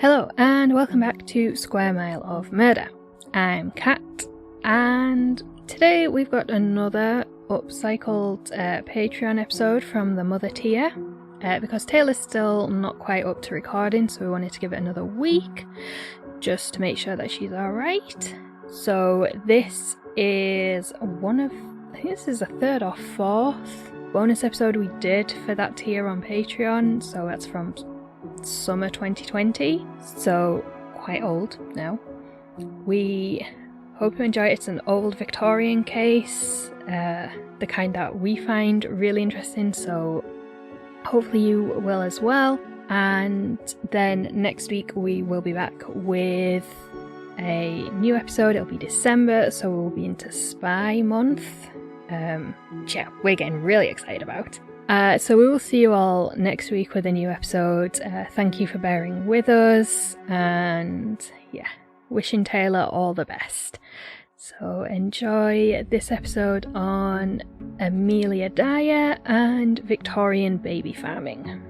Hello and welcome back to Square Mile of Murder. I'm Kat and today we've got another upcycled Patreon episode from the mother tier because Taylor's still not quite up to recording, so we wanted to give it another week just to make sure that she's alright. So this is I think this is the third or fourth bonus episode we did for that tier on Patreon, so that's from summer 2020, so quite old now. We hope you enjoy it. It's an old Victorian case, the kind that we find really interesting, so hopefully you will as well. And then next week we will be back with a new episode. It'll be December, so we'll be into Spy Month, yeah, we're getting really excited about. So we will see you all next week with a new episode. Thank you for bearing with us, and yeah, wishing Taylor all the best. So enjoy this episode on Amelia Dyer and Victorian baby farming.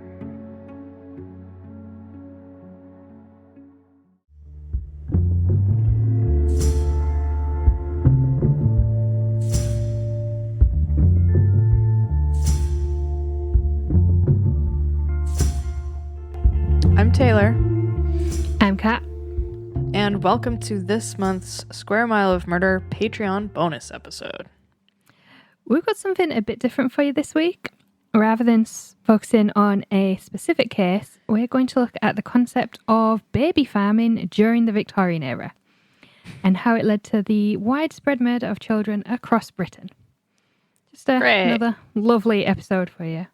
I'm Taylor. I'm Kat. And welcome to this month's Square Mile of Murder Patreon bonus episode. We've got something a bit different for you this week. Rather than focusing on a specific case, we're going to look at the concept of baby farming during the Victorian era and how it led to the widespread murder of children across Britain. Just another lovely episode for you.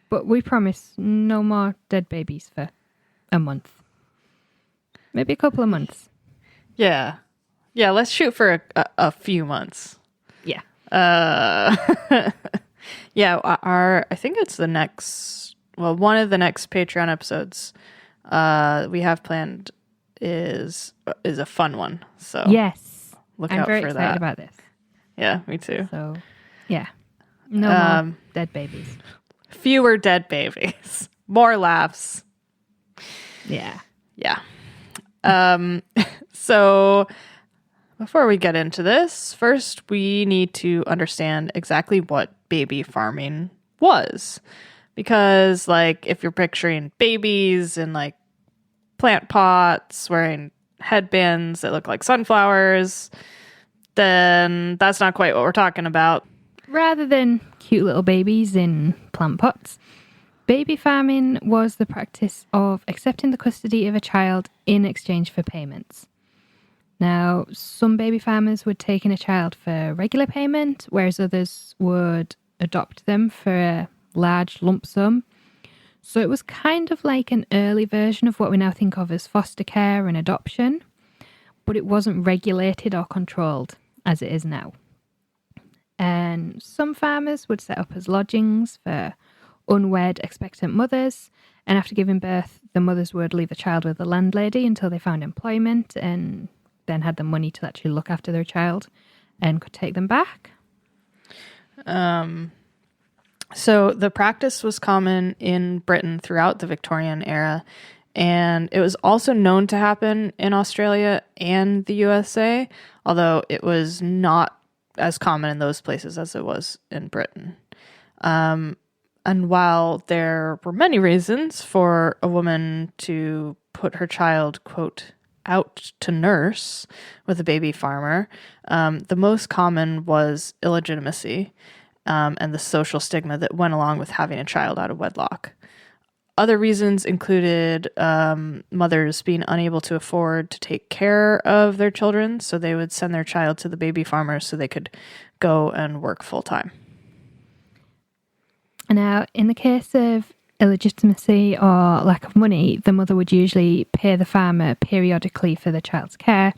But we promise no more dead babies for a month. Maybe a couple of months. Yeah, let's shoot for a few months. Yeah. Yeah, I think it's one of the next Patreon episodes we have planned is a fun one. So yes, look I'm out very for excited that. about this. Yeah, me too. So, yeah, no more dead babies. Fewer dead babies. More laughs. Yeah. So before we get into this, first we need to understand exactly what baby farming was. Because, like, if you're picturing babies in, like, plant pots wearing headbands that look like sunflowers, then that's not quite what we're talking about. Rather than cute little babies in plant pots, baby farming was the practice of accepting the custody of a child in exchange for payments. Now, some baby farmers would take in a child for regular payment, whereas others would adopt them for a large lump sum. So it was kind of like an early version of what we now think of as foster care and adoption, but it wasn't regulated or controlled as it is now. And some farmers would set up as lodgings for unwed expectant mothers, and after giving birth, the mothers would leave the child with the landlady until they found employment and then had the money to actually look after their child and could take them back. So the practice was common in Britain throughout the Victorian era, and it was also known to happen in Australia and the USA, although it was not as common in those places as it was in Britain. And while there were many reasons for a woman to put her child, quote, out to nurse with a baby farmer, the most common was illegitimacy and the social stigma that went along with having a child out of wedlock. Other reasons included mothers being unable to afford to take care of their children, so they would send their child to the baby farmer so they could go and work full time. Now, in the case of illegitimacy or lack of money, the mother would usually pay the farmer periodically for the child's care,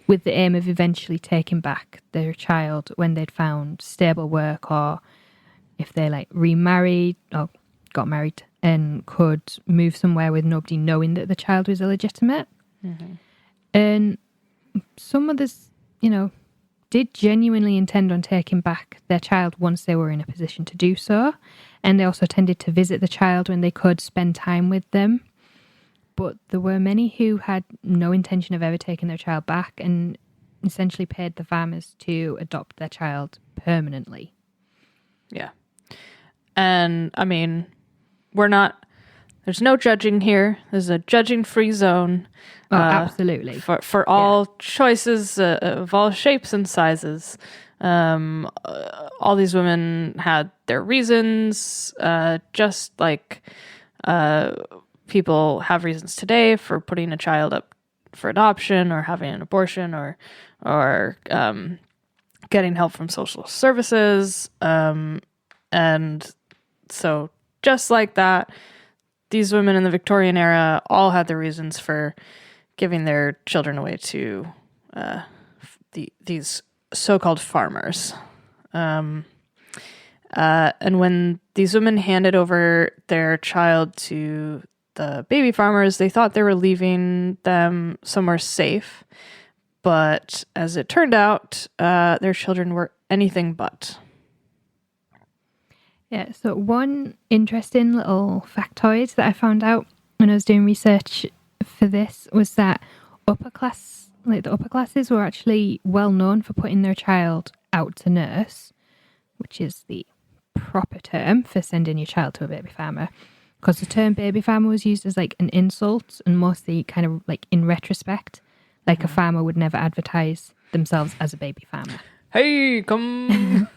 with the aim of eventually taking back their child when they'd found stable work, or if they remarried or got married and could move somewhere with nobody knowing that the child was illegitimate. Mm-hmm. And some mothers, did genuinely intend on taking back their child once they were in a position to do so. And they also tended to visit the child when they could, spend time with them. but there were many who had no intention of ever taking their child back and essentially paid the farmers to adopt their child permanently. Yeah. And I mean, there's no judging here. There's a judging-free zone. Oh, absolutely. For all choices of all shapes and sizes. All these women had their reasons, just like people have reasons today for putting a child up for adoption or having an abortion or getting help from social services. And so just like that, these women in the Victorian era all had their reasons for giving their children away to these so-called farmers. And when these women handed over their child to the baby farmers, they thought they were leaving them somewhere safe. But as it turned out, their children were anything but. Yeah, so one interesting little factoid that I found out when I was doing research for this was that the upper classes were actually well known for putting their child out to nurse, which is the proper term for sending your child to a baby farmer, because the term baby farmer was used as like an insult and mostly kind of like in retrospect, like a farmer would never advertise themselves as a baby farmer. Hey, come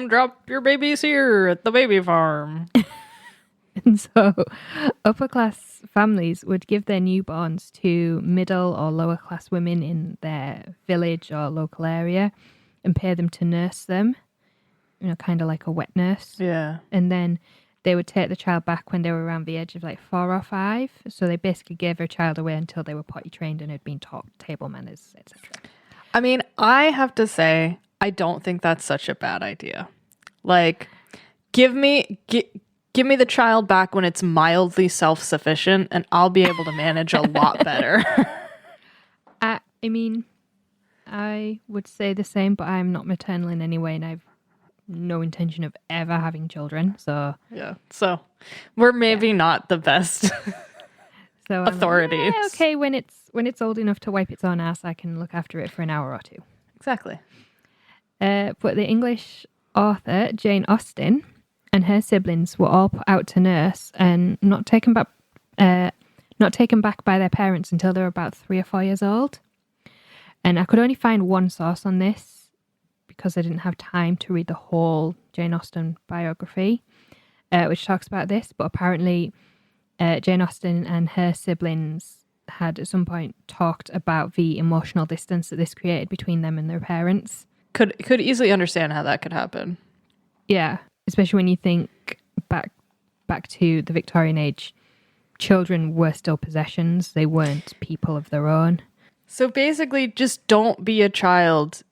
drop your babies here at the baby farm. And so upper class families would give their newborns to middle or lower class women in their village or local area and pay them to nurse them, kind of like a wet nurse. Yeah. And then they would take the child back when they were around the age of like 4 or 5. So they basically gave their child away until they were potty trained and had been taught table manners, etc. I mean, I have to say, I don't think that's such a bad idea. Like, give me the child back when it's mildly self-sufficient and I'll be able to manage a lot better. I mean, I would say the same, but I'm not maternal in any way and I've no intention of ever having children. So yeah, so we're maybe not the best authorities. Like, okay, when it's old enough to wipe its own ass, I can look after it for an hour or two. Exactly. But the English author Jane Austen and her siblings were all put out to nurse and not taken back by their parents until they were about 3 or 4 years old. And I could only find one source on this because I didn't have time to read the whole Jane Austen biography, which talks about this. But apparently, Jane Austen and her siblings had at some point talked about the emotional distance that this created between them and their parents. Could easily understand how that could happen. Yeah, especially when you think back to the Victorian age, children were still possessions. They weren't people of their own. So basically, just don't be a child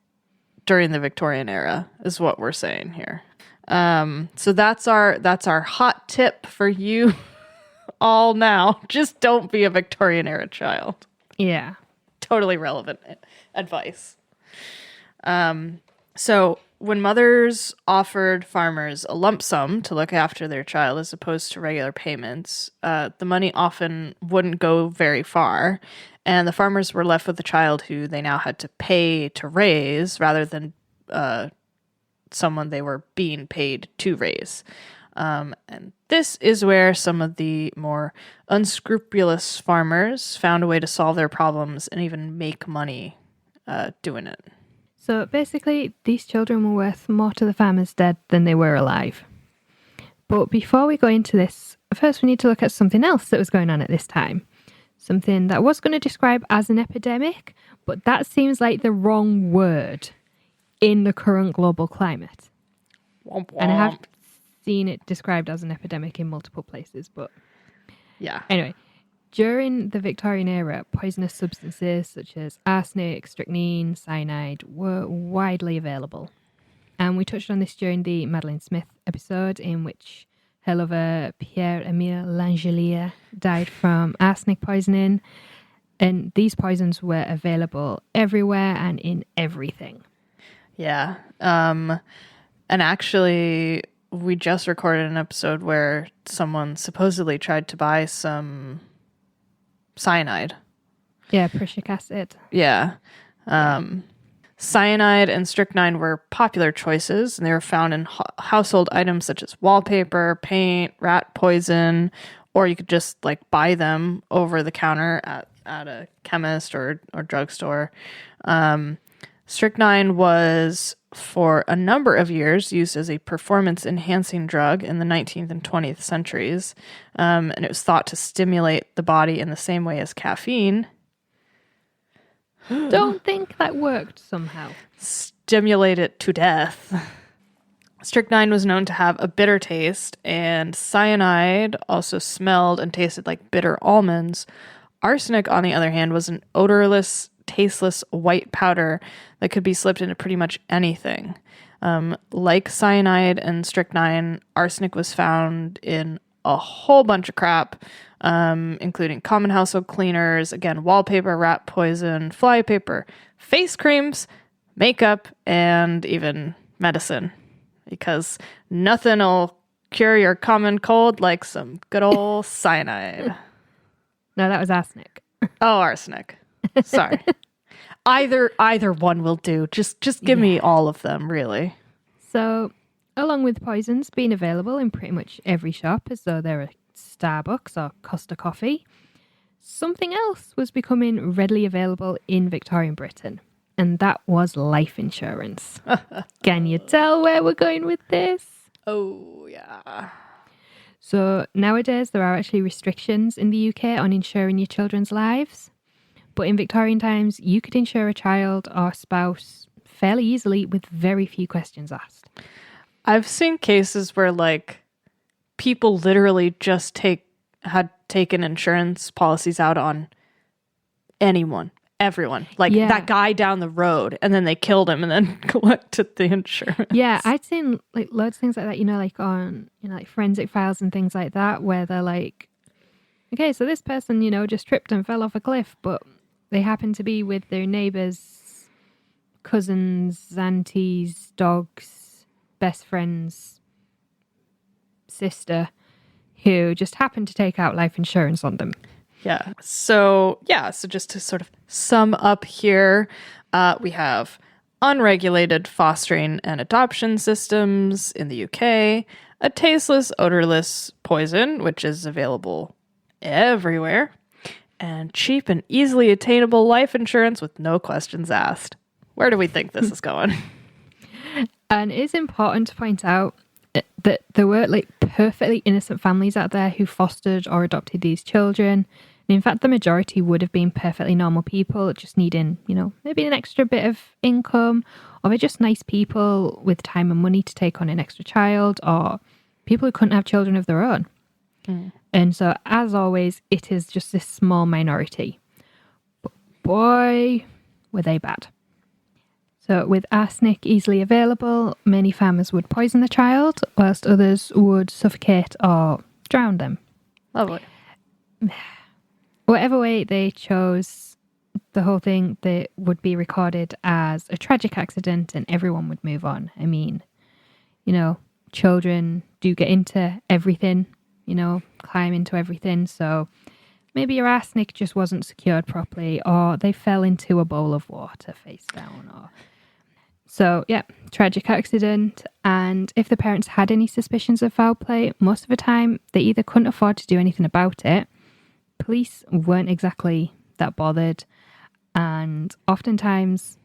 during the Victorian era is what we're saying here. So that's our hot tip for you all now. Just don't be a Victorian era child. Yeah. Totally relevant advice. So when mothers offered farmers a lump sum to look after their child as opposed to regular payments, the money often wouldn't go very far, and the farmers were left with a child who they now had to pay to raise rather than someone they were being paid to raise. And this is where some of the more unscrupulous farmers found a way to solve their problems and even make money doing it. So basically, these children were worth more to the farmers dead than they were alive. But before we go into this, first we need to look at something else that was going on at this time. Something that I was going to describe as an epidemic, but that seems like the wrong word in the current global climate. Womp womp. And I have seen it described as an epidemic in multiple places, but yeah. Anyway, during the Victorian era, poisonous substances such as arsenic, strychnine, cyanide were widely available. And we touched on this during the Madeline Smith episode, in which her lover Pierre-Emile Langelier died from arsenic poisoning. And these poisons were available everywhere and in everything. Yeah. And actually, we just recorded an episode where someone supposedly tried to buy some cyanide. Yeah, prussic acid. Yeah. Cyanide and strychnine were popular choices, and they were found in household items such as wallpaper, paint, rat poison, or you could just like buy them over the counter at a chemist or drugstore. Strychnine was for a number of years used as a performance-enhancing drug in the 19th and 20th centuries, and it was thought to stimulate the body in the same way as caffeine. Don't think that worked somehow. Stimulate it to death. Strychnine was known to have a bitter taste, and cyanide also smelled and tasted like bitter almonds. Arsenic, on the other hand, was an odorless, tasteless white powder that could be slipped into pretty much anything. Like cyanide and strychnine, arsenic was found in a whole bunch of crap, including common household cleaners, again, wallpaper, rat poison, flypaper, face creams, makeup, and even medicine. Because nothing will cure your common cold like some good old cyanide. No, that was arsenic. Oh, arsenic. Sorry. Either one will do. Just give me all of them, really. So, along with poisons being available in pretty much every shop, as though they're a Starbucks or Costa Coffee, something else was becoming readily available in Victorian Britain, and that was life insurance. Can you tell where we're going with this? Oh, yeah. So nowadays there are actually restrictions in the UK on insuring your children's lives. But in Victorian times, you could insure a child or spouse fairly easily with very few questions asked. I've seen cases where like people literally just had taken insurance policies out on everyone. Like that guy down the road, and then they killed him and then collected the insurance. Yeah, I'd seen like loads of things like that, like on, like forensic files and things like that, where they're like, okay, so this person, just tripped and fell off a cliff, but they happen to be with their neighbors, cousins, aunties, dogs, best friends, sister, who just happened to take out life insurance on them. Yeah. So just to sort of sum up here, we have unregulated fostering and adoption systems in the UK, a tasteless, odorless poison, which is available everywhere, and cheap and easily attainable life insurance with no questions asked. Where do we think this is going? And it's important to point out that there were like perfectly innocent families out there who fostered or adopted these children. And in fact, the majority would have been perfectly normal people just needing, maybe an extra bit of income, or they're just nice people with time and money to take on an extra child, or people who couldn't have children of their own. Mm. And so, as always, it is just this small minority. But boy, were they bad. So with arsenic easily available, many farmers would poison the child, whilst others would suffocate or drown them. Lovely. Whatever way they chose, the whole thing that would be recorded as a tragic accident and everyone would move on. I mean, children do get into everything, climb into everything. So maybe your arsenic just wasn't secured properly, or they fell into a bowl of water face down. So, tragic accident. And if the parents had any suspicions of foul play, most of the time they either couldn't afford to do anything about it. Police weren't exactly that bothered. And oftentimes,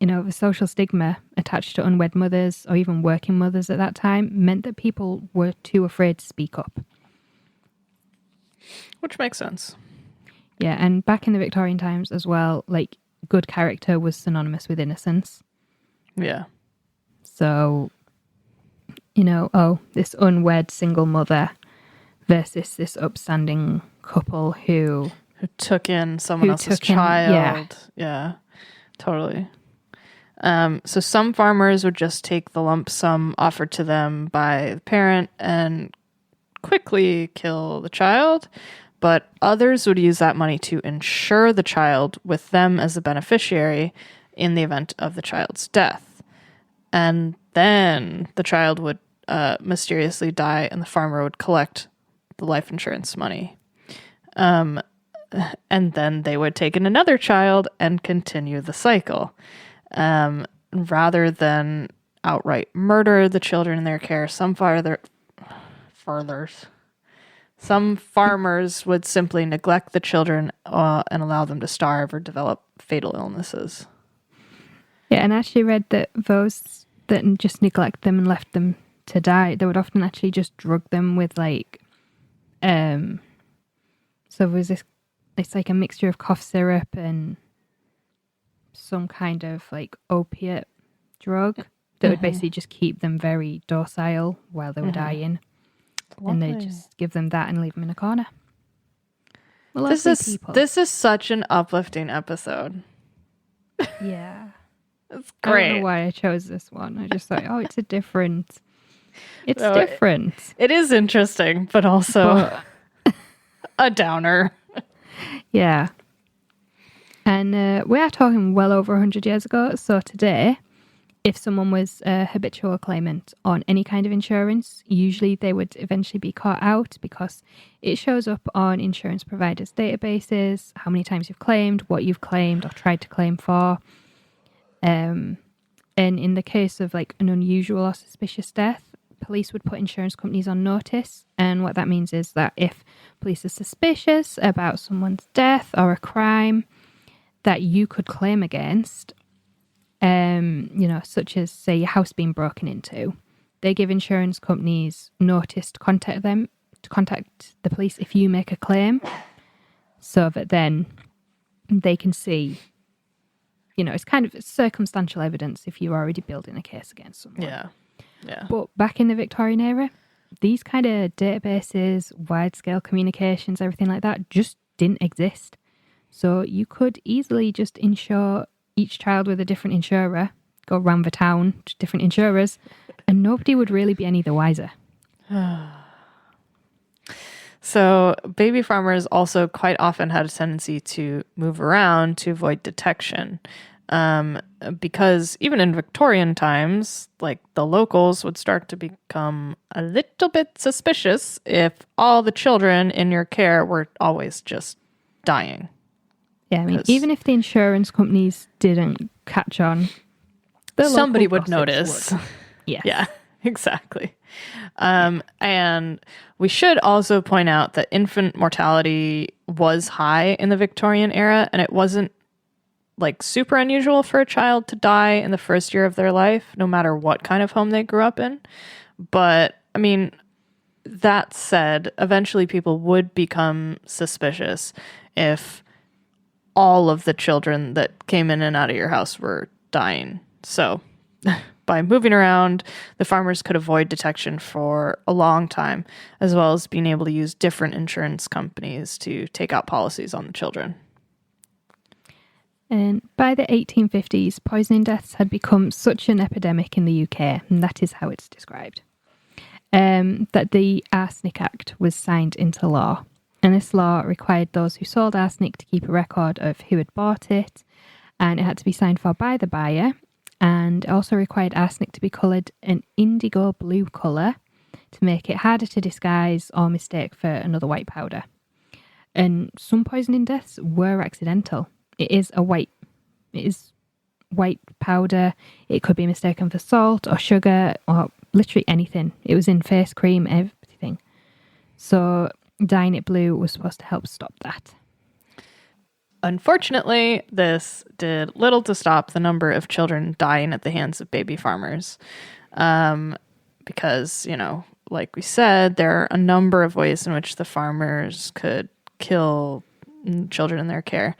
the social stigma attached to unwed mothers or even working mothers at that time meant that people were too afraid to speak up. Which makes sense. Yeah, and back in the Victorian times as well, like, good character was synonymous with innocence. Yeah. So, this unwed single mother versus this upstanding couple who took in someone else's child. Yeah, totally. So some farmers would just take the lump sum offered to them by the parent and quickly kill the child, but others would use that money to insure the child with them as a beneficiary in the event of the child's death. And then the child would mysteriously die and the farmer would collect the life insurance money. and then they would take in another child and continue the cycle. Rather than outright murder the children in their care, some farmers would simply neglect the children and allow them to starve or develop fatal illnesses. Yeah, and I actually read that those that just neglect them and left them to die, they would often actually just drug them with so there's it's like a mixture of cough syrup and some kind of like opiate drug that would basically just keep them very docile while they were dying. And they just give them that and leave them in a corner. This is such an uplifting episode. Yeah. It's great. I don't know why I chose this one. I just thought, it's different. It is interesting, but also a downer. Yeah. And we are talking well over 100 years ago. So today, if someone was a habitual claimant on any kind of insurance, usually they would eventually be caught out because it shows up on insurance providers' databases, how many times you've claimed, what you've claimed or tried to claim for. And in the case of like an unusual or suspicious death, police would put insurance companies on notice. And what that means is that if police are suspicious about someone's death or a crime that you could claim against, such as, say, your house being broken into, they give insurance companies notice to contact the police if you make a claim, so that then they can see, it's kind of circumstantial evidence if you're already building a case against someone. Yeah. But back in the Victorian era, these kind of databases, wide-scale communications, everything like that just didn't exist. So you could easily just insure each child with a different insurer, go around the town to different insurers, and nobody would really be any the wiser. So baby farmers also quite often had a tendency to move around to avoid detection. Because even in Victorian times, like the locals would start to become a little bit suspicious if all the children in your care were always just dying. Yeah, I mean, even if the insurance companies didn't catch on, somebody would notice. Yes. Yeah, exactly. And we should also point out that infant mortality was high in the Victorian era, and it wasn't like super unusual for a child to die in the first year of their life, no matter what kind of home they grew up in. But I mean, that said, eventually people would become suspicious if all of the children that came in and out of your house were dying. So by moving around, the farmers could avoid detection for a long time, as well as being able to use different insurance companies to take out policies on the children. And by the 1850s, poisoning deaths had become such an epidemic in the UK, and that is how it's described, that the Arsenic Act was signed into law. And this law required those who sold arsenic to keep a record of who had bought it, and it had to be signed for by the buyer, and it also required arsenic to be coloured an indigo blue colour to make it harder to disguise or mistake for another white powder. And some poisoning deaths were accidental. It is white powder. It could be mistaken for salt or sugar or literally anything. It was in face cream, everything. So dyeing it blue was supposed to help stop that. Unfortunately, this did little to stop the number of children dying at the hands of baby farmers. Because, like we said, there are a number of ways in which the farmers could kill children in their care.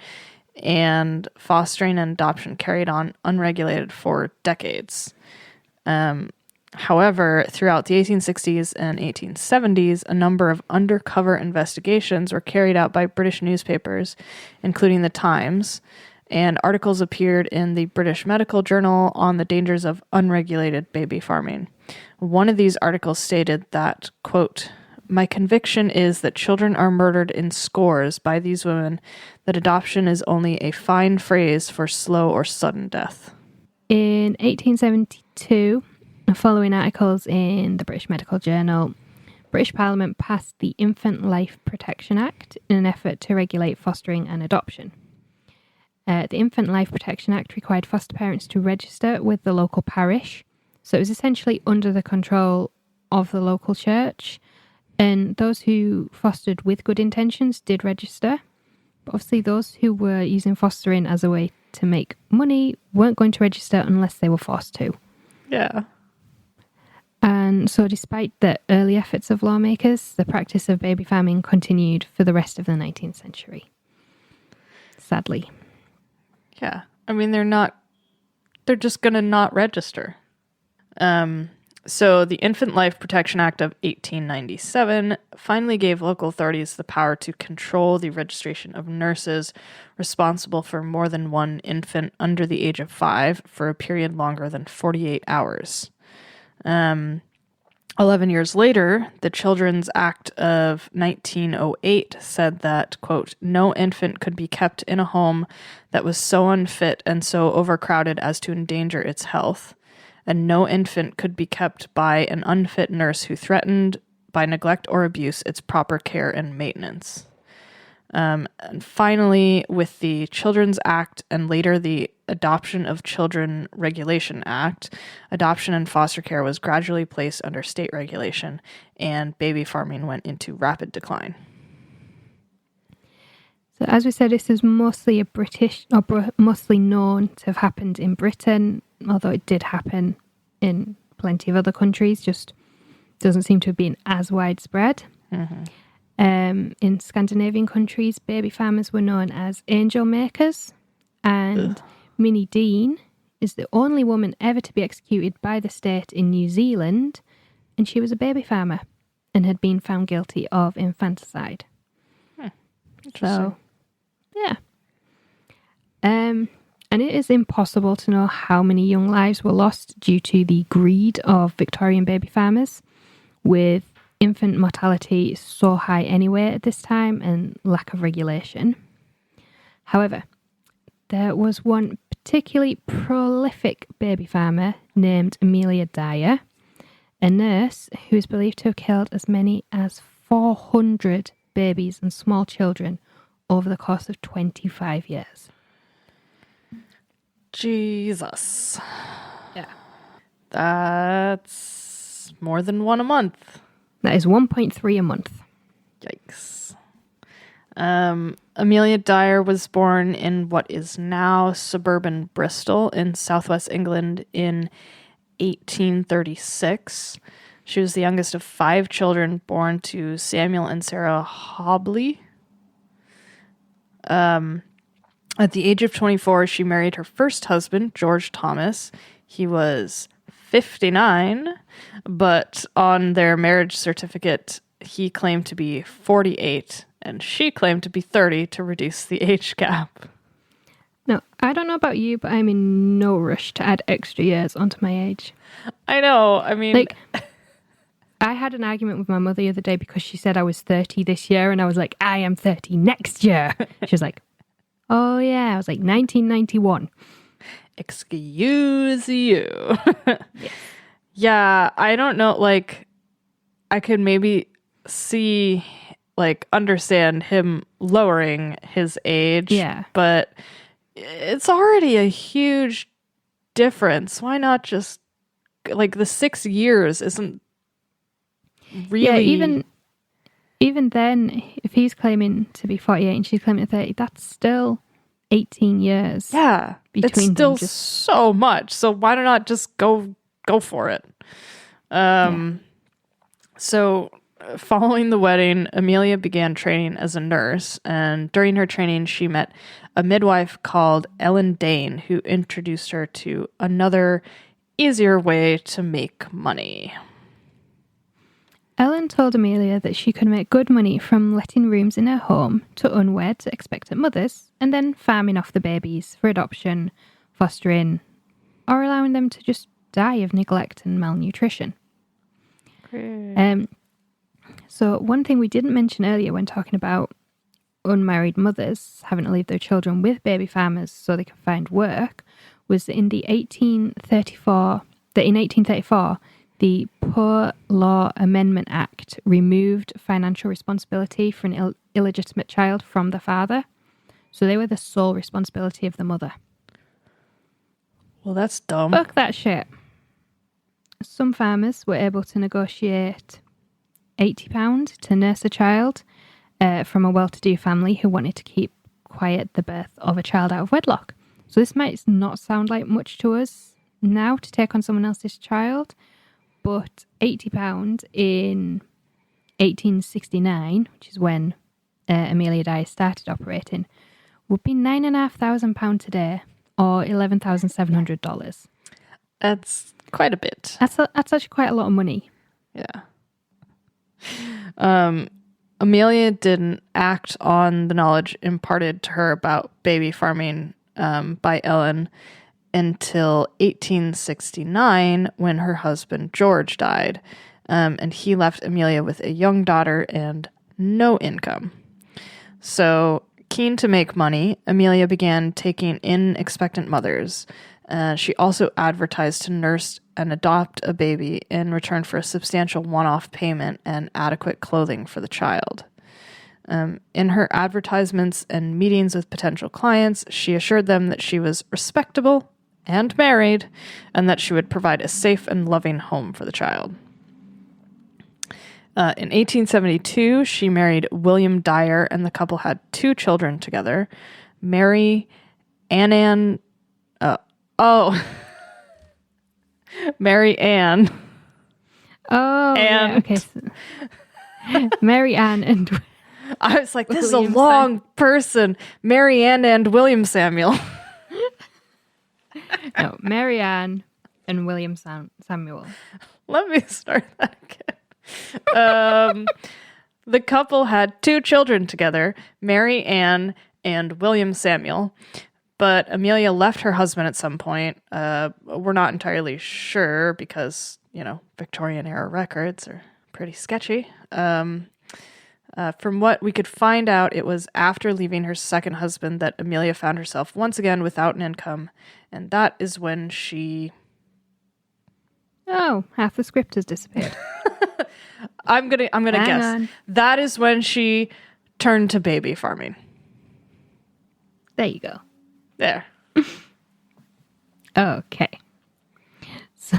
And fostering and adoption carried on unregulated for decades. However, throughout the 1860s and 1870s, a number of undercover investigations were carried out by British newspapers, including The Times, and articles appeared in the British Medical Journal on the dangers of unregulated baby farming. One of these articles stated that, quote, "My conviction is that children are murdered in scores by these women, that adoption is only a fine phrase for slow or sudden death." In 1872, following articles in the British Medical Journal, British Parliament passed the Infant Life Protection Act in an effort to regulate fostering and adoption. The Infant Life Protection Act required foster parents to register with the local parish, so it was essentially under the control of the local church, and those who fostered with good intentions did register, but obviously those who were using fostering as a way to make money weren't going to register unless they were forced to. Yeah. And so despite the early efforts of lawmakers, the practice of baby farming continued for the rest of the 19th century. Sadly. Yeah. I mean, they're just going to not register. So the Infant Life Protection Act of 1897 finally gave local authorities the power to control the registration of nurses responsible for more than one infant under the age of 5 for a period longer than 48 hours. 11 years later, the Children's Act of 1908 said that, quote, no infant could be kept in a home that was so unfit and so overcrowded as to endanger its health, and no infant could be kept by an unfit nurse who threatened, by neglect or abuse, its proper care and maintenance. And finally, with the Children's Act and later the Adoption of Children Regulation Act, adoption and foster care was gradually placed under state regulation, and baby farming went into rapid decline. So as we said, this is mostly a British, or mostly known to have happened in Britain, although it did happen in plenty of other countries, just doesn't seem to have been as widespread. Mm-hmm. In Scandinavian countries, baby farmers were known as angel makers, and Minnie Dean is the only woman ever to be executed by the state in New Zealand, and she was a baby farmer and had been found guilty of infanticide. Interesting. So, yeah. And it is impossible to know how many young lives were lost due to the greed of Victorian baby farmers, with infant mortality so high anyway at this time and lack of regulation. However, there was one particularly prolific baby farmer named Amelia Dyer, a nurse who is believed to have killed as many as 400 babies and small children over the course of 25 years. Jesus. Yeah. That's more than one a month. That is 1.3 a month. Yikes. Amelia Dyer was born in what is now suburban Bristol in southwest England in 1836. She was the youngest of 5 children born to Samuel and Sarah Hobley. At the age of 24, she married her first husband, George Thomas. He was 59, but on their marriage certificate, he claimed to be 48, and she claimed to be 30 to reduce the age gap. No, I don't know about you, but I'm in no rush to add extra years onto my age. I know, I mean... Like, I had an argument with my mother the other day because she said I was 30 this year, and I was like, I am 30 next year. She was like, oh yeah, I was like 1991. Excuse you. Yes. Yeah, I don't know, like, I could maybe see, like, understand him lowering his age. Yeah. But it's already a huge difference. Why not just, like, the 6 years isn't really... Yeah, even then, if he's claiming to be 48 and she's claiming to 30, that's still 18 years. Yeah, between it's still them, so much. So why not just go for it? So following the wedding, Amelia began training as a nurse, and during her training, she met a midwife called Ellen Dane, who introduced her to another, easier way to make money. Ellen told Amelia that she could make good money from letting rooms in her home to unwed expectant mothers and then farming off the babies for adoption, fostering, or allowing them to just die of neglect and malnutrition. Great. So one thing we didn't mention earlier when talking about unmarried mothers having to leave their children with baby farmers so they can find work was that in 1834, The Poor Law Amendment Act removed financial responsibility for an illegitimate child from the father. So they were the sole responsibility of the mother. Well, that's dumb. Fuck that shit. Some farmers were able to negotiate £80 to nurse a child from a well-to-do family who wanted to keep quiet the birth of a child out of wedlock. So this might not sound like much to us now to take on someone else's child, but £80 in 1869, which is when Amelia Dyer started operating, would be £9,500 today, or $11,700. That's quite a bit. That's actually quite a lot of money. Yeah. Amelia didn't act on the knowledge imparted to her about baby farming by Ellen until 1869, when her husband George died, and he left Amelia with a young daughter and no income. So, keen to make money, Amelia began taking in expectant mothers. She also advertised to nurse and adopt a baby in return for a substantial one-off payment and adequate clothing for the child. In her advertisements and meetings with potential clients, she assured them that she was respectable and married, and that she would provide a safe and loving home for the child. In 1872, she married William Dyer, and the couple had 2 children together, Mary Ann. Mary Ann. Oh, and yeah, okay. Mary Ann and I was like, this is a William long person. Mary Ann and William Samuel. No, Mary Ann and William Samuel. Let me start that again. The couple had 2 children together, Mary Ann and William Samuel. But Amelia left her husband at some point. We're not entirely sure because, Victorian era records are pretty sketchy. From what we could find out, it was after leaving her second husband that Amelia found herself once again without an income. And that is when she... Oh, half the script has disappeared. I'm gonna guess. On. That is when she turned to baby farming. There you go. There. Okay. So,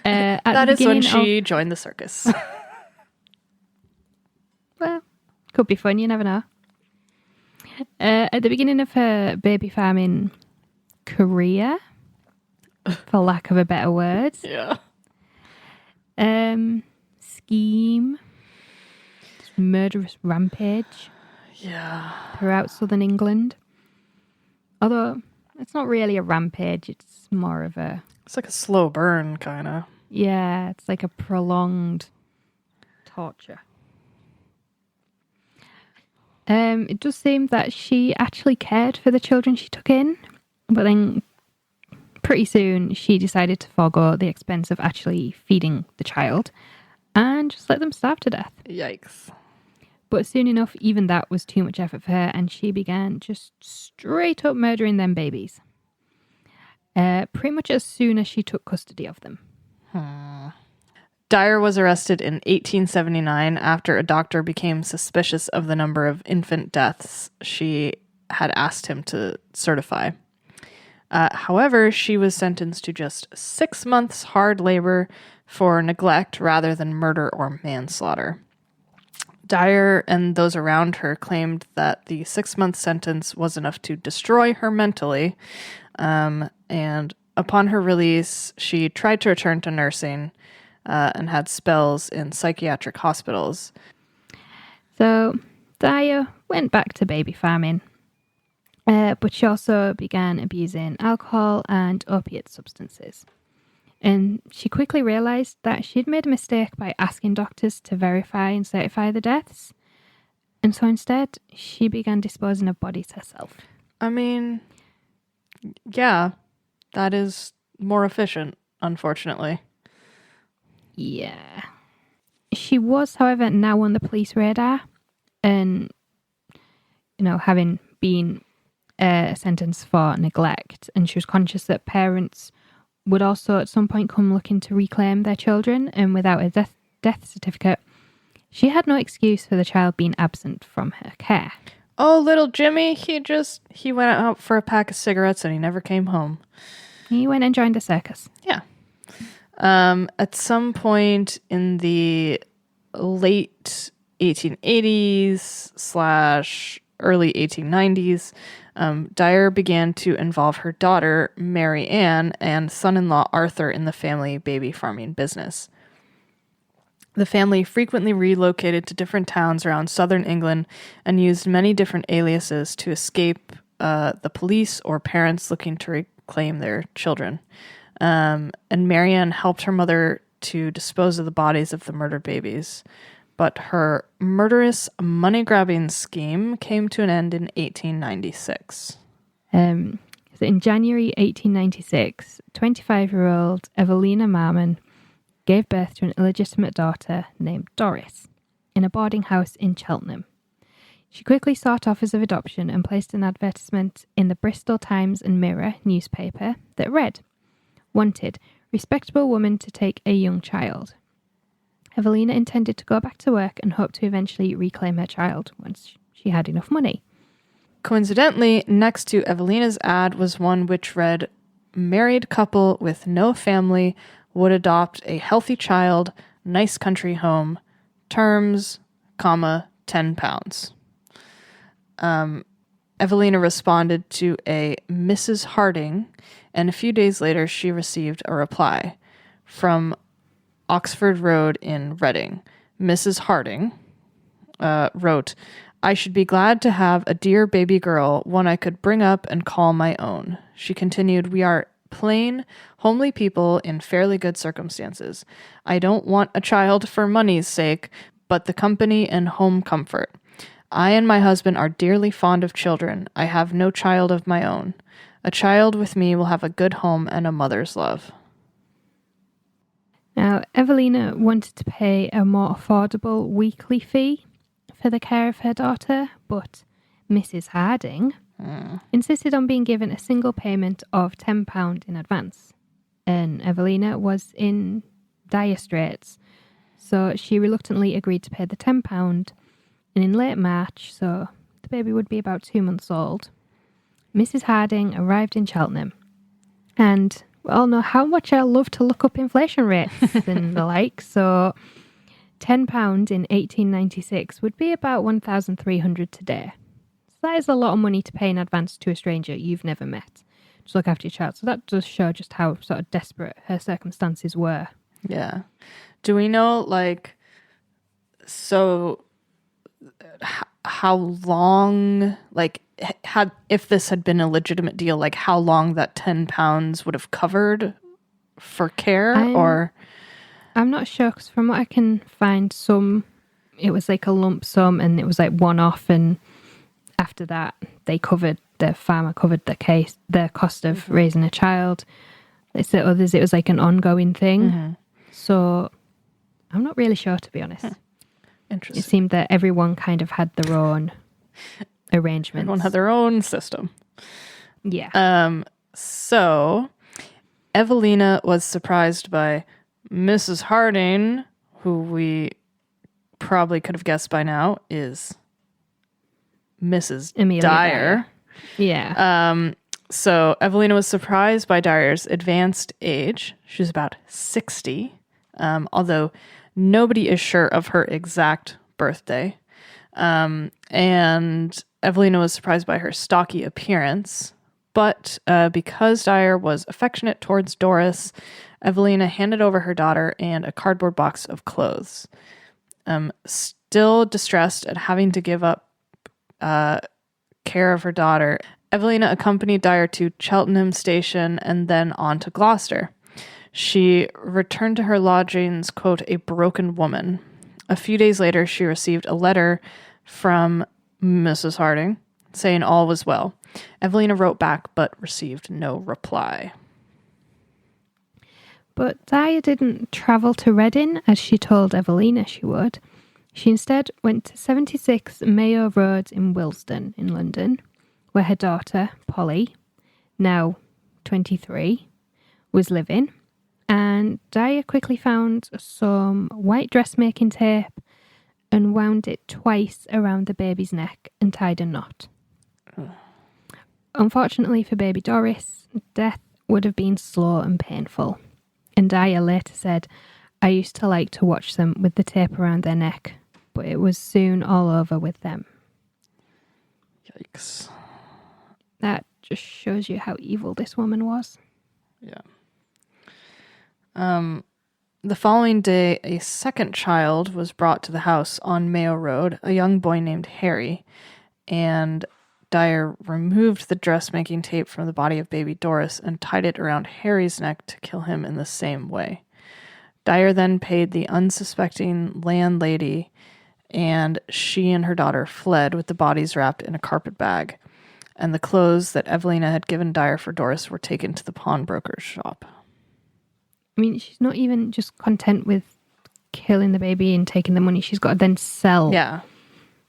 that is when she joined the circus. Well, could be fun, you never know. At the beginning of her baby farming career, for lack of a better word, Yeah. Scheme, murderous rampage, Yeah. throughout southern England. Although it's not really a rampage, it's more of a... It's like a slow burn, kind of. Yeah, it's like a prolonged torture. It does seem that she actually cared for the children she took in, but then pretty soon she decided to forego the expense of actually feeding the child and just let them starve to death. Yikes. But soon enough, even that was too much effort for her, and she began just straight up murdering them babies. Pretty much as soon as she took custody of them. Dyer was arrested in 1879 after a doctor became suspicious of the number of infant deaths she had asked him to certify. However, she was sentenced to just 6 months hard labor for neglect rather than murder or manslaughter. Dyer and those around her claimed that the 6-month sentence was enough to destroy her mentally, and upon her release, she tried to return to nursing and had spells in psychiatric hospitals. So Dyer went back to baby farming, but she also began abusing alcohol and opiate substances. And she quickly realised that she'd made a mistake by asking doctors to verify and certify the deaths. And so instead, she began disposing of bodies herself. I mean, yeah, that is more efficient, unfortunately. Yeah. She was, however, now on the police radar. And, having been sentenced for neglect. And she was conscious that parents would also at some point come looking to reclaim their children, and without a death certificate, she had no excuse for the child being absent from her care. Oh, little Jimmy, he went out for a pack of cigarettes and he never came home. He went and joined a circus. Yeah. At some point in the late 1880s / early 1890s, Dyer began to involve her daughter, Mary Ann, and son-in-law Arthur in the family baby farming business. The family frequently relocated to different towns around southern England and used many different aliases to escape the police or parents looking to reclaim their children. And Mary Ann helped her mother to dispose of the bodies of the murdered babies. But her murderous money-grabbing scheme came to an end in 1896. In January 1896, 25-year-old Evelina Marmon gave birth to an illegitimate daughter named Doris in a boarding house in Cheltenham. She quickly sought offers of adoption and placed an advertisement in the Bristol Times and Mirror newspaper that read, "Wanted, respectable woman to take a young child." Evelina intended to go back to work and hoped to eventually reclaim her child once she had enough money. Coincidentally, next to Evelina's ad was one which read, "Married couple with no family would adopt a healthy child, nice country home, terms, £10." Evelina responded to a Mrs. Harding, and a few days later she received a reply from Oxford Road in Reading. Mrs. Harding wrote, "I should be glad to have a dear baby girl, one I could bring up and call my own." She continued, "We are plain, homely people in fairly good circumstances. I don't want a child for money's sake, but the company and home comfort. I and my husband are dearly fond of children. I have no child of my own. A child with me will have a good home and a mother's love." Now, Evelina wanted to pay a more affordable weekly fee for the care of her daughter, but Mrs. Harding insisted on being given a single payment of £10 in advance. And Evelina was in dire straits, so she reluctantly agreed to pay the £10. And in late March, so the baby would be about 2 months old, Mrs. Harding arrived in Cheltenham. And we all know how much I love to look up inflation rates and the like, so £10 in 1896 would be about 1,300 today. So that is a lot of money to pay in advance to a stranger you've never met to look after your child. So that does show just how sort of desperate her circumstances were. Yeah. Do we know, like, so how long, like, if this had been a legitimate deal, like how long that £10 would have covered for care? I'm not sure, because from what I can find, it was like a lump sum and it was like one-off, and after that the farmer covered the cost of raising a child. It's the others, it was like an ongoing thing. So I'm not really sure, to be honest. Interesting. It seemed that everyone kind of had their own arrangements. Everyone had their own system. Yeah. So Evelina was surprised by Mrs. Harding, who we probably could have guessed by now is Mrs. Amelia Dyer. Yeah. So Evelina was surprised by Dyer's advanced age. She was about 60, although nobody is sure of her exact birthday. And Evelina was surprised by her stocky appearance. But because Dyer was affectionate towards Doris, Evelina handed over her daughter and a cardboard box of clothes. Still distressed at having to give up care of her daughter, Evelina accompanied Dyer to Cheltenham Station and then on to Gloucester. She returned to her lodgings, quote, a broken woman. A few days later, she received a letter from Mrs. Harding saying all was well. Evelina wrote back but received no reply. But Dyer didn't travel to Reading as she told Evelina she would. She instead went to 76 Mayo Road in Willesden in London, where her daughter, Polly, now 23, was living, and Dyer quickly found some white dressmaking tape and wound it twice around the baby's neck and tied a knot. Unfortunately for baby Doris, death would have been slow and painful. And Dyer later said, "I used to like to watch them with the tape around their neck, but it was soon all over with them." Yikes. That just shows you how evil this woman was. Yeah. The following day, a second child was brought to the house on Mayo Road, a young boy named Harry, and Dyer removed the dressmaking tape from the body of baby Doris and tied it around Harry's neck to kill him in the same way. Dyer then paid the unsuspecting landlady, and she and her daughter fled with the bodies wrapped in a carpet bag, and the clothes that Evelina had given Dyer for Doris were taken to the pawnbroker's shop. I mean, she's not even just content with killing the baby and taking the money. She's got to then sell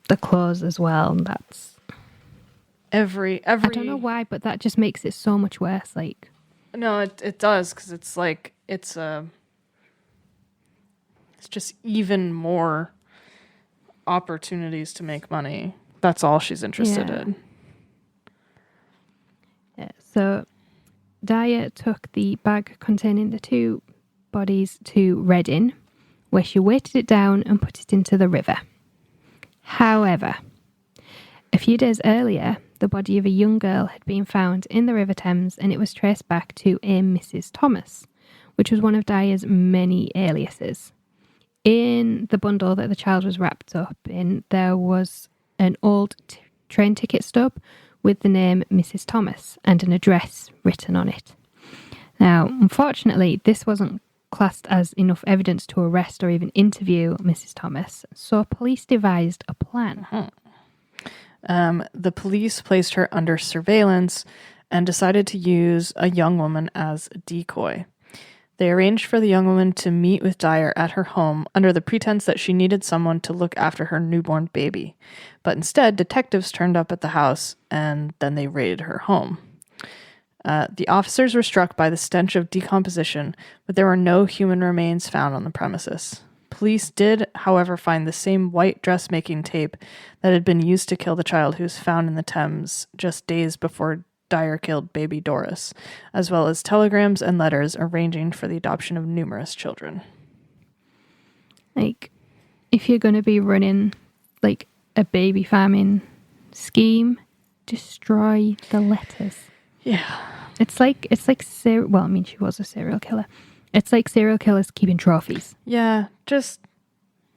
the clothes as well. And that's every. I don't know why, but that just makes it so much worse. Like, no, it does, because it's like it's just even more opportunities to make money. That's all she's interested in. Yeah, so Dyer took the bag containing the two bodies to Reading, where she weighted it down and put it into the river. However, a few days earlier, the body of a young girl had been found in the River Thames, and it was traced back to a Mrs. Thomas, which was one of Dyer's many aliases. In the bundle that the child was wrapped up in, there was an old train ticket stub with the name Mrs. Thomas and an address written on it. Now, unfortunately, this wasn't classed as enough evidence to arrest or even interview Mrs. Thomas, so police devised a plan. The police placed her under surveillance and decided to use a young woman as a decoy. They arranged for the young woman to meet with Dyer at her home under the pretense that she needed someone to look after her newborn baby. But instead, detectives turned up at the house, and then they raided her home. The officers were struck by the stench of decomposition, but there were no human remains found on the premises. Police did, however, find the same white dressmaking tape that had been used to kill the child who was found in the Thames just days before Dyer killed baby Doris, as well as telegrams and letters arranging for the adoption of numerous children. Like, if you're going to be running, like, a baby farming scheme, destroy the letters. Yeah. It's like well, I mean, she was a serial killer. It's like serial killers keeping trophies. Yeah, just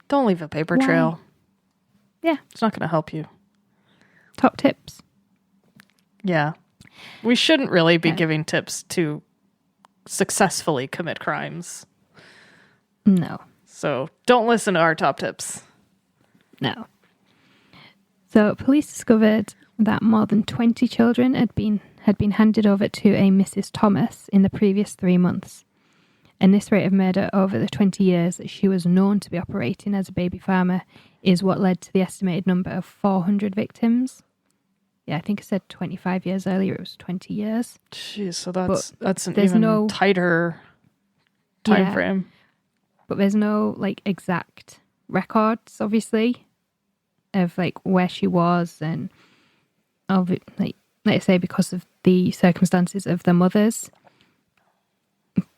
don't leave a paper trail. Yeah. It's not going to help you. Top tips. Yeah. We shouldn't really be giving tips to successfully commit crimes. No. So don't listen to our top tips. No. So police discovered that more than 20 children had been handed over to a Mrs. Thomas in the previous 3 months. And this rate of murder over the 20 years that she was known to be operating as a baby farmer is what led to the estimated number of 400 victims. Yeah, I think I said 25 years earlier. It was 20 years. Jeez, so that's an even tighter time frame. But there's no like exact records, obviously, of like where she was, and of it, like let's say because of the circumstances of the mothers.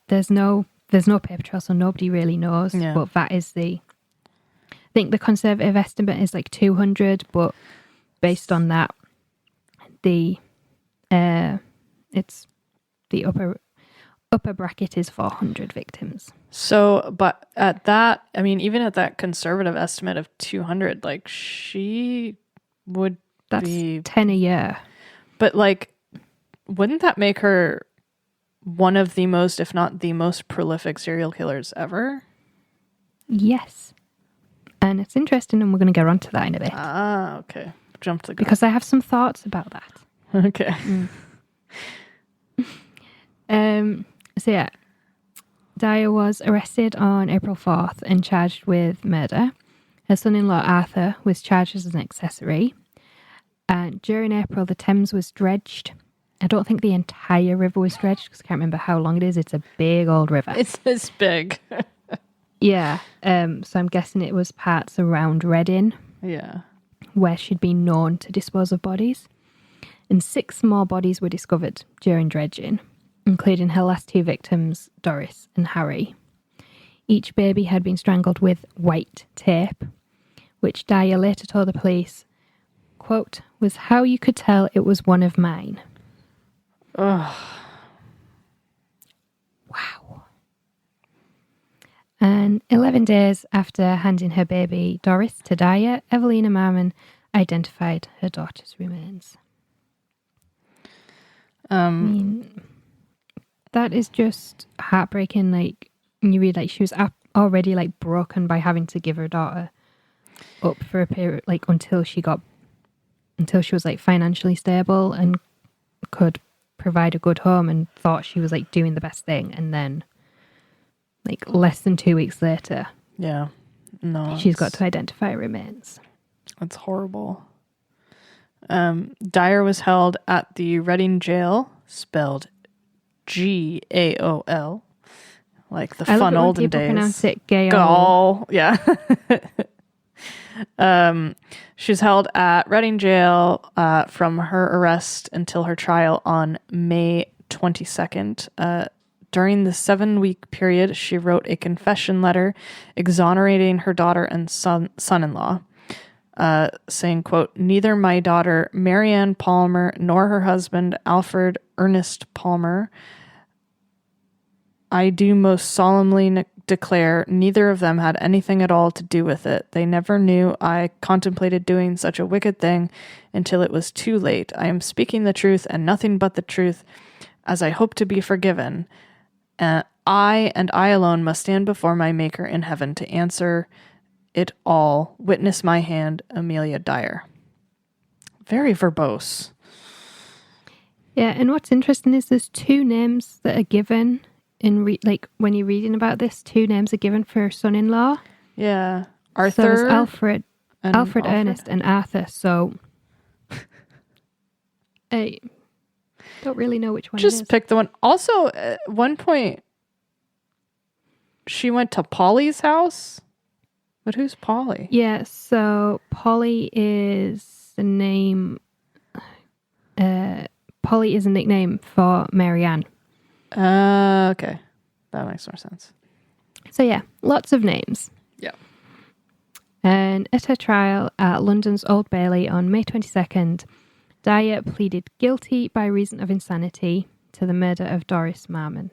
There's no paper trail, so nobody really knows. Yeah. But that is I think the conservative estimate is like 200, but based on that, it's the upper bracket is 400 victims. So, but at that, I mean, even at that conservative estimate of 200, like she would be 10 a year. But like, wouldn't that make her one of the most, if not the most prolific serial killers ever? Yes. And it's interesting, and we're going to get onto that in a bit. Ah, okay. Jump the gun. Because I have some thoughts about that. Okay. So yeah, Dyer was arrested on April 4th and charged with murder. Her son-in-law Arthur was charged as an accessory. And during April, the Thames was dredged, I don't think the entire river was dredged because I can't remember how long it is. It's a big old river. It's this big. Yeah. So I'm guessing it was parts around Reading. Yeah. Where she'd been known to dispose of bodies. And 6 more bodies were discovered during dredging, including her last 2 victims, Doris and Harry. Each baby had been strangled with white tape, which Dyer later told the police, quote, was how you could tell it was one of mine. Ugh. Wow. And 11 days after handing her baby Doris to Dyer, Evelina Marmon identified her daughter's remains. I mean, that is just heartbreaking. Like, you read, like, she was already, like, broken by having to give her daughter up for a period, like, until she was, like, financially stable and could provide a good home and thought she was, like, doing the best thing. And then, like, less than 2 weeks later, Yeah. No. she's got to identify her remains. That's horrible. Dyer was held at the Reading jail, spelled Gaol, like the fun olden days. Pronounce it Gaol. Gaol, yeah. She was held at Reading jail from her arrest until her trial on May 22nd. During the 7-week period, she wrote a confession letter exonerating her daughter and son-in-law. Saying, quote, neither my daughter Marianne Palmer nor her husband Alfred Ernest Palmer, I do most solemnly declare neither of them had anything at all to do with it. They never knew I contemplated doing such a wicked thing until it was too late. I am speaking the truth and nothing but the truth, as I hope to be forgiven. I and I alone must stand before my Maker in heaven to answer it all. Witness my hand, Amelia Dyer. Very verbose. Yeah, and what's interesting is there's 2 names that are given in like when you're reading about this. 2 names are given for her son-in-law. Yeah, Arthur. So there's Alfred Ernest, and Arthur. So I don't really know which one. Just pick the one. Also, at one point, she went to Polly's house. But who's Polly? Yeah, so Polly is the name. Polly is a nickname for Marianne. Okay. That makes more sense. So yeah, lots of names. Yeah. And at her trial at London's Old Bailey on May 22nd, Dyer pleaded guilty by reason of insanity to the murder of Doris Marmon.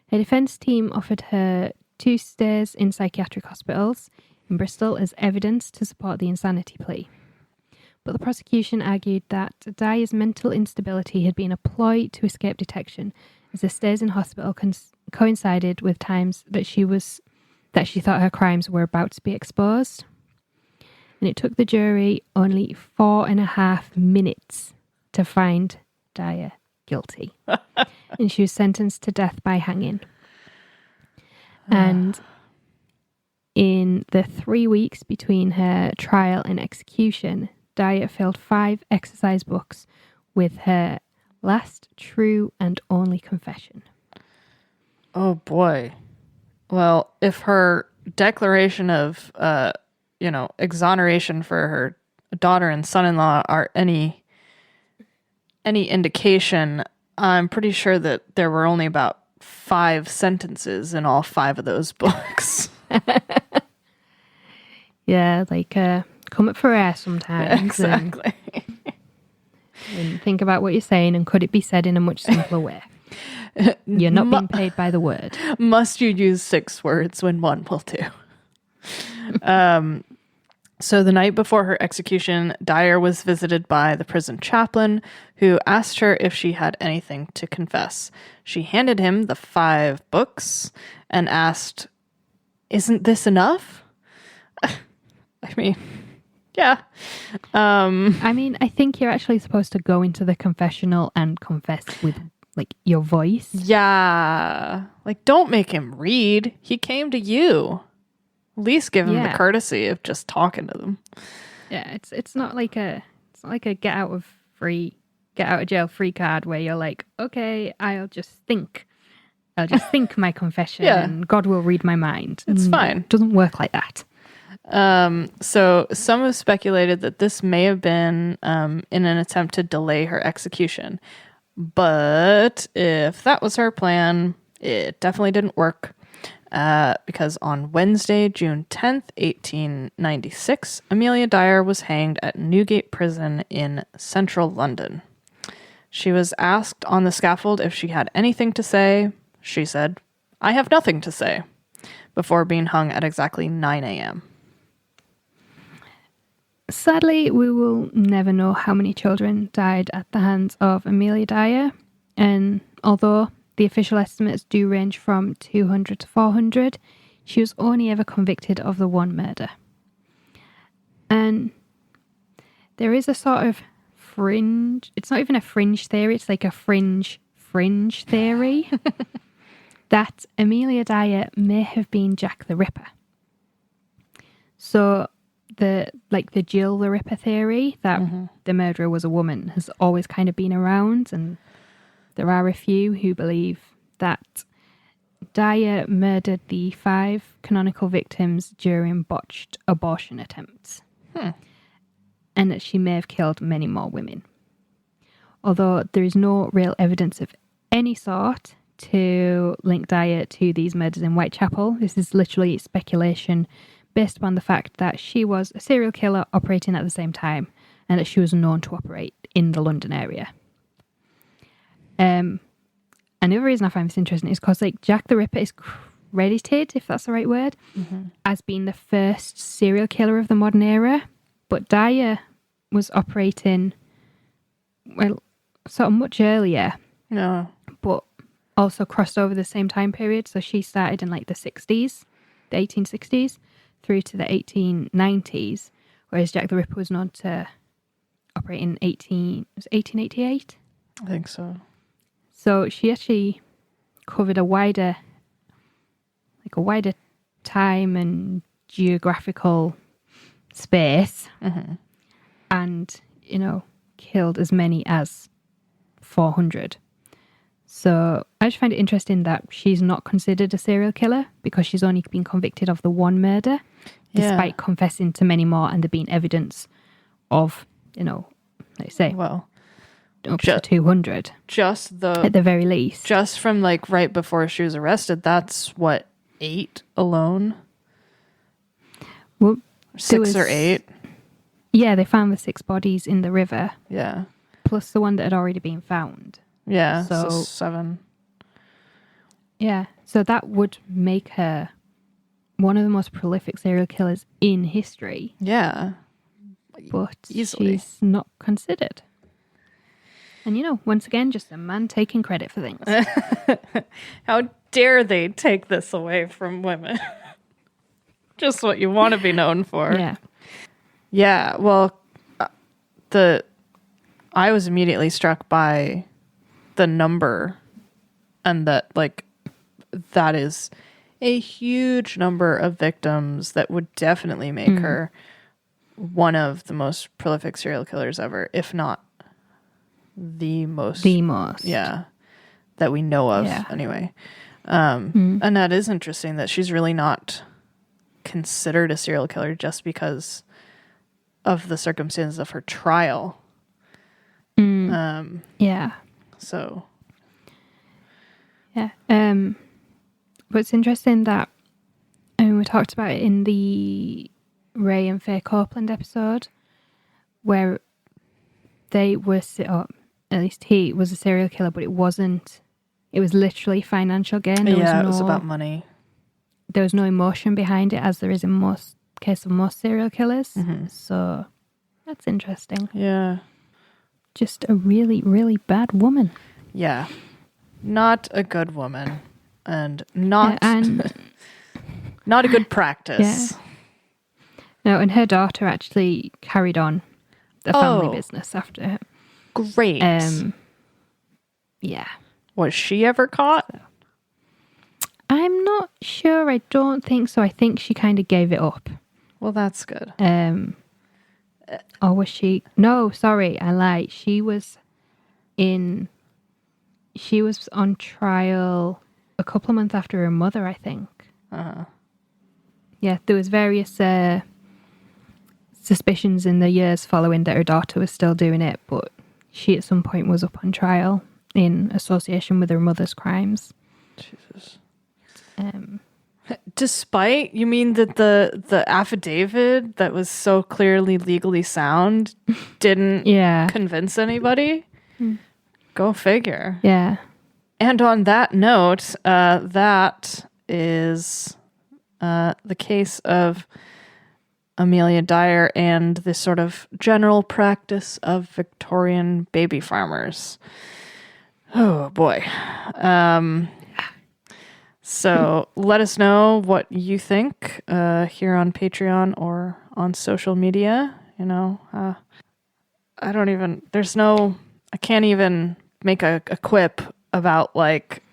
Her defence team offered her 2 stays in psychiatric hospitals in Bristol as evidence to support the insanity plea. But the prosecution argued that Dyer's mental instability had been a ploy to escape detection, as the stays in hospital coincided with times that she thought her crimes were about to be exposed. And it took the jury only 4.5 minutes to find Dyer guilty. And she was sentenced to death by hanging. And in the 3 weeks between her trial and execution, Dyer filled 5 exercise books with her last true and only confession. Oh boy. Well, if her declaration of, exoneration for her daughter and son-in-law are any indication, I'm pretty sure that there were only about 5 sentences in all 5 of those books. Yeah, like come up for air sometimes. Exactly. And think about what you're saying, and could it be said in a much simpler way? You're not being paid by the word. Must you use 6 words when 1 will do? So the night before her execution, Dyer was visited by the prison chaplain, who asked her if she had anything to confess. She handed him the 5 books and asked, "Isn't this enough?" I mean, yeah. I think you're actually supposed to go into the confessional and confess with, like, your voice. Yeah. Like, don't make him read. He came to you. At least give him the courtesy of just talking to them. Yeah, it's not like a get out of free get out of jail free card where you're like, okay, I'll just think my confession and God will read my mind. It's fine. It doesn't work like that. So some have speculated that this may have been in an attempt to delay her execution. But if that was her plan, it definitely didn't work. Because on Wednesday, June 10th, 1896, Amelia Dyer was hanged at Newgate Prison in central London. She was asked on the scaffold if she had anything to say. She said, "I have nothing to say," before being hung at exactly 9 a.m. Sadly, we will never know how many children died at the hands of Amelia Dyer, and although the official estimates do range from 200 to 400, she was only ever convicted of the one murder. And there is a sort of fringe, it's not even a fringe theory, it's like a fringe theory that Amelia Dyer may have been Jack the Ripper. So the Jill the Ripper theory that the murderer was a woman has always kind of been around, and there are a few who believe that Dyer murdered the 5 canonical victims during botched abortion attempts, and that she may have killed many more women. Although there is no real evidence of any sort to link Dyer to these murders in Whitechapel. This is literally speculation based upon the fact that she was a serial killer operating at the same time, and that she was known to operate in the London area. And the other reason I find this interesting is because Jack the Ripper is credited, if that's the right word, as being the first serial killer of the modern era, but Dyer was operating, well, sort of much earlier. No. But also crossed over the same time period. So she started in the 60s, the 1860s, through to the 1890s, whereas Jack the Ripper was known to operate in 1888? I think so. So she actually covered a wider time and geographical space, and killed as many as 400. So I just find it interesting that she's not considered a serial killer because she's only been convicted of the one murder, despite confessing to many more and there being evidence of, let's say, well, up to 200. At the very least. Just from right before she was arrested, that's 8 alone? Well, 6 or 8? Yeah, they found the 6 bodies in the river. Yeah. Plus the one that had already been found. Yeah, so 7. Yeah, so that would make her one of the most prolific serial killers in history. Yeah. But easily. She's not considered. And once again, just a man taking credit for things. How dare they take this away from women? Just what you want to be known for. Yeah. Yeah, well, I was immediately struck by the number, and that that is a huge number of victims that would definitely make her one of the most prolific serial killers ever, if not the most. Yeah, that we know of anyway. And that is interesting that she's really not considered a serial killer just because of the circumstances of her trial. Yeah. So. Yeah. But it's interesting that, we talked about it in the Ray and Faye Copeland episode, where they were, or at least he was a serial killer, but it was literally financial gain. It was about money. There was no emotion behind it, as there is in most serial killers. So that's interesting. Yeah. Just a really, really bad woman. Yeah. Not a good woman. And not not a good practice. Yeah. No, and her daughter actually carried on the family business after her. Great. Yeah. Was she ever caught? So, I'm not sure. I don't think so. I think she kind of gave it up. Well, that's good. Or was she? No, sorry, I lied. She was She was on trial a couple of months after her mother, I think. Yeah, there was various suspicions in the years following that her daughter was still doing it, but she at some point was up on trial in association with her mother's crimes. Jesus. Despite, you mean that the affidavit that was so clearly legally sound didn't convince anybody? Go figure. Yeah. And on that note, that is the case of Amelia Dyer and the sort of general practice of Victorian baby farmers. Oh boy. So let us know what you think here on Patreon or on social media. You know, I can't even make a quip about like,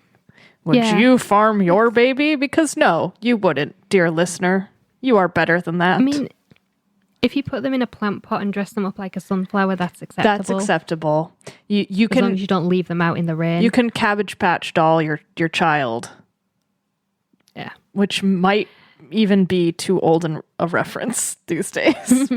would you farm your baby? Because no, you wouldn't, dear listener. You are better than that. I mean, if you put them in a plant pot and dress them up like a sunflower, that's acceptable. That's acceptable. You can, as long as you don't leave them out in the rain. You can Cabbage Patch doll your child. Yeah. Which might even be too old a reference these days.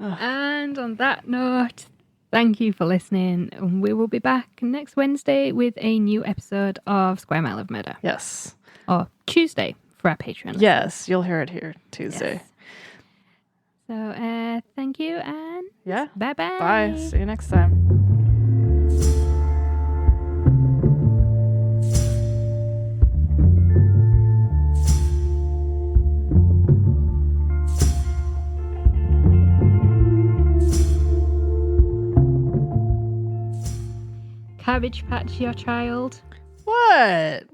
And on that note, thank you for listening. And we will be back next Wednesday with a new episode of Square Mile of Murder. Yes. Or Tuesday for our Patreon. Yes, you'll hear it here Tuesday. Yes. So thank you and bye-bye. Bye. See you next time. Cabbage Patch your child. What?